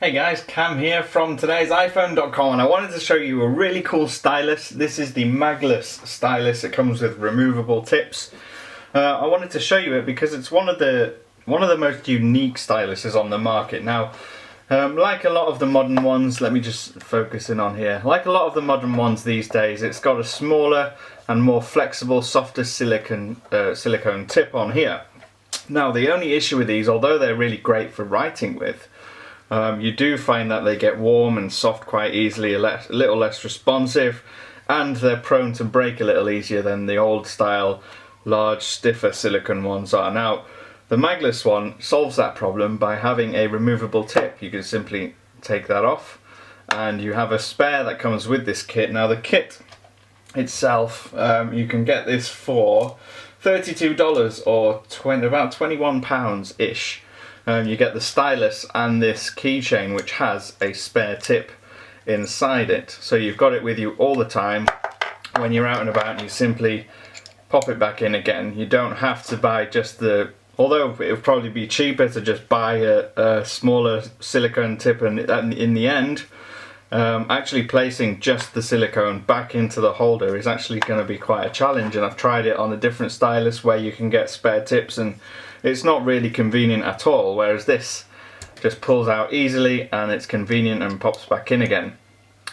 Hey guys, Cam here from today's iPhone.com, and I wanted to show you a really cool stylus. This is the Maglus stylus. It comes with removable tips. I wanted to show you it because it's one of the most unique styluses on the market. Now, like a lot of the modern ones, let me just focus in on here. Like a lot of the modern ones these days, it's got a smaller and more flexible, softer silicone tip on here. Now, the only issue with these, although they're really great for writing with, you do find that they get warm and soft quite easily, a little less responsive, and they're prone to break a little easier than the old style, large, stiffer silicone ones are. Now, the Maglus one solves that problem by having a removable tip. You can simply take that off, and you have a spare that comes with this kit. Now, the kit itself, you can get this for $32 or about £21-ish. You get the stylus and this keychain which has a spare tip inside it. So you've got it with you all the time. When you're out and about, you simply pop it back in again. You don't have to buy just the, although it would probably be cheaper to just buy a smaller silicone tip, and in the end, actually placing just the silicone back into the holder is actually going to be quite a challenge. And I've tried it on a different stylus where you can get spare tips, and it's not really convenient at all, whereas this just pulls out easily and it's convenient and pops back in again.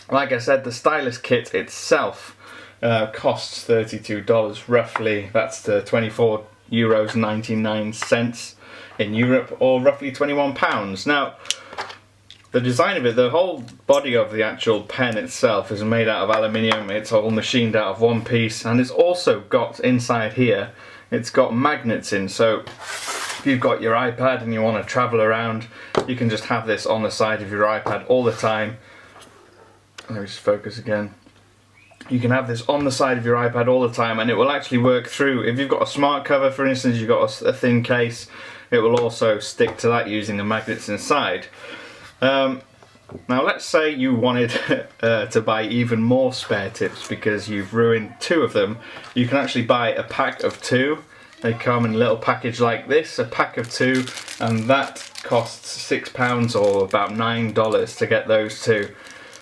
Like I said, the stylus kit itself costs $32 roughly. That's the €24.99 in Europe, or roughly £21. Now, the design of it, the whole body of the actual pen itself is made out of aluminium. It's all machined out of one piece, and it's also got inside here, it's got magnets in, so if you've got your iPad and you want to travel around, you can just have this on the side of your iPad all the time. Let me just focus again. You can have this on the side of your iPad all the time, and it will actually work through. If you've got a smart cover, for instance, you've got a thin case, it will also stick to that using the magnets inside. Now, let's say you wanted to buy even more spare tips because you've ruined two of them. You can actually buy a pack of two. They come in a little package like this, a pack of two, and that costs £6 or about $9 to get those two.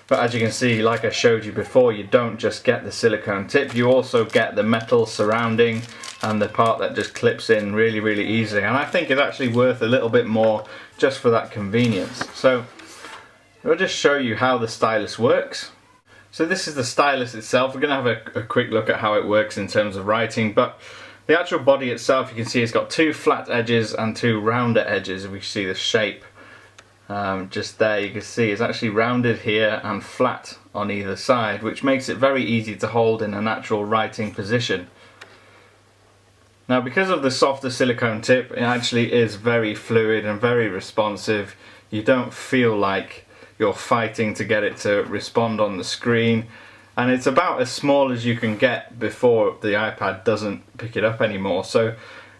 But as you can see, like I showed you before, you don't just get the silicone tip, you also get the metal surrounding and the part that just clips in really, really easily. And I think it's actually worth a little bit more just for that convenience. So I'll just show you how the stylus works. So this is the stylus itself. We're going to have a quick look at how it works in terms of writing, but the actual body itself, you can see it's got two flat edges and two rounder edges. If we see the shape just there, you can see it's actually rounded here and flat on either side, which makes it very easy to hold in a natural writing position. Now, because of the softer silicone tip, it actually is very fluid and very responsive. You don't feel like you're fighting to get it to respond on the screen, and it's about as small as you can get before the iPad doesn't pick it up anymore. So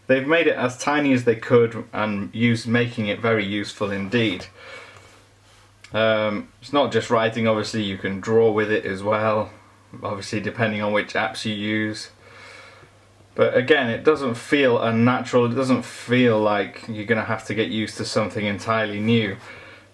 they've made it as tiny as they could and making it very useful indeed. It's not just writing, obviously you can draw with it as well, obviously depending on which apps you use. But again, it doesn't feel unnatural, it doesn't feel like you're going to have to get used to something entirely new.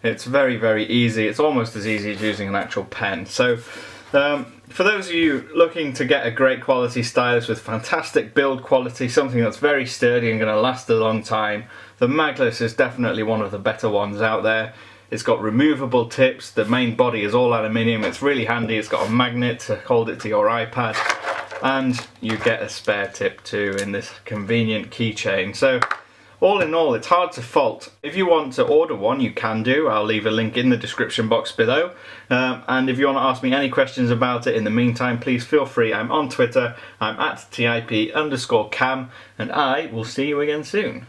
It's very, very easy. It's almost as easy as using an actual pen. So for those of you looking to get a great quality stylus with fantastic build quality, something that's very sturdy and going to last a long time, the Maglus is definitely one of the better ones out there. It's got removable tips, the main body is all aluminium, it's really handy, it's got a magnet to hold it to your iPad, and you get a spare tip too in this convenient keychain. So all in all, it's hard to fault. If you want to order one, you can do. I'll leave a link in the description box below. And if you want to ask me any questions about it in the meantime, please feel free. I'm on Twitter. I'm at @TIP_Cam, and I will see you again soon.